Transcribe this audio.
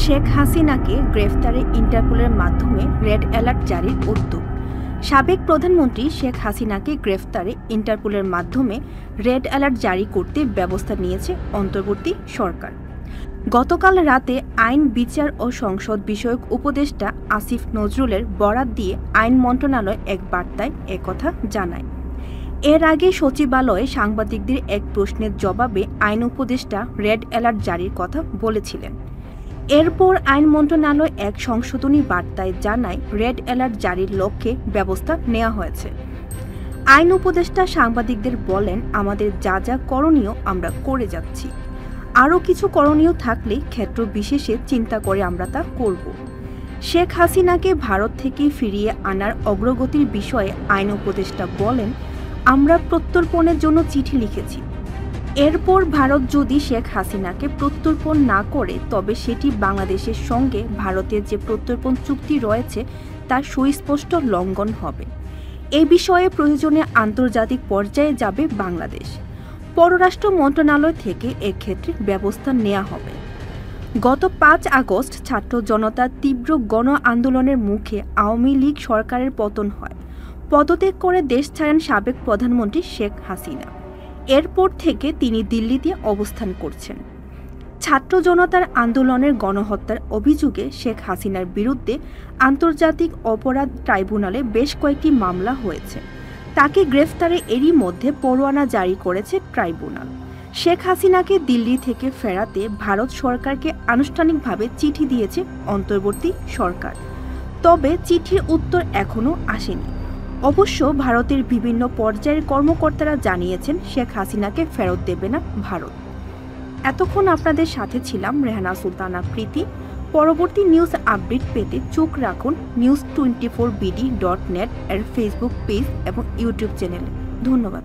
শেখ হাসিনাকে গ্রেফতারে ইন্টারপোলের মাধ্যমে red alert জারির উদ্যোগ। সাবেক প্রধানমন্ত্রী শেখ হাসিনাকে গ্রেফতারে ইন্টারপোলের মাধ্যমে রেড অ্যালার্ট জারি করতে ব্যবস্থা নিয়েছে অন্তর্বর্তী সরকার। গতকাল রাতে আইন, বিচার ও সংসদ বিষয়ক উপদেষ্টা আসিফ নজরুলের বরাত দিয়ে আইন মন্ত্রণালয় এক বার্তায় একথা জানায়। এর আগে সচিবালয়ে সাংবাদিকদের এক প্রশ্নের জবাবে আইন উপদেষ্টা রেড অ্যালার্ট জারির কথা বলেছিলেন। এরপর আইন মন্ত্রণালয় এক সংশোধনী বার্তায় জানায় রেড অ্যালার্ট জারির লক্ষ্যে ব্যবস্থা নেওয়া হয়েছে। আইন উপদেষ্টা সাংবাদিকদের বলেন, আমাদের যা যা করণীয় আমরা করে যাচ্ছি, আরও কিছু করণীয় থাকলে ক্ষেত্র বিশেষে চিন্তা করে আমরা তা করব। শেখ হাসিনাকে ভারত থেকে ফিরিয়ে আনার অগ্রগতির বিষয়ে আইন উপদেষ্টা বলেন, আমরা প্রত্যর্পণের জন্য চিঠি লিখেছি। এরপর ভারত যদি শেখ হাসিনাকে প্রত্যর্পণ না করে তবে সেটি বাংলাদেশের সঙ্গে ভারতের যে প্রত্যর্পণ চুক্তি রয়েছে তার সুস্পষ্ট লঙ্ঘন হবে। এ বিষয়ে প্রয়োজনে আন্তর্জাতিক পর্যায়ে যাবে বাংলাদেশ। পররাষ্ট্র মন্ত্রণালয় থেকে এক্ষেত্রে ব্যবস্থা নেওয়া হবে। গত 5 আগস্ট ছাত্র জনতার তীব্র গণ আন্দোলনের মুখে আওয়ামী লীগ সরকারের পতন হয়। পদত্যাগ করে দেশ ছাড়েন সাবেক প্রধানমন্ত্রী শেখ হাসিনা। এরপর থেকে তিনি দিল্লিতে অবস্থান করছেন। ছাত্র জনতার আন্দোলনের গণহত্যার অভিযোগে শেখ হাসিনার বিরুদ্ধে আন্তর্জাতিক অপরাধ ট্রাইব্যুনালে বেশ কয়েকটি মামলা হয়েছে। তাকে গ্রেফতারে এরই মধ্যে পরোয়ানা জারি করেছে ট্রাইব্যুনাল। শেখ হাসিনাকে দিল্লি থেকে ফেরাতে ভারত সরকারকে আনুষ্ঠানিকভাবে চিঠি দিয়েছে অন্তর্বর্তী সরকার, তবে চিঠির উত্তর এখনও আসেনি। অবশ্য ভারতের বিভিন্ন পর্যায়ের কর্মকর্তারা জানিয়েছেন শেখ হাসিনাকে ফেরত দেবে না ভারত। এতক্ষণ আপনাদের সাথে ছিলাম রেহানা সুলতানা প্রীতি। পরবর্তী নিউজ আপডেট পেতে চোখ রাখুন news24bd.net এর ফেসবুক পেজ এবং ইউটিউব চ্যানেলে। ধন্যবাদ।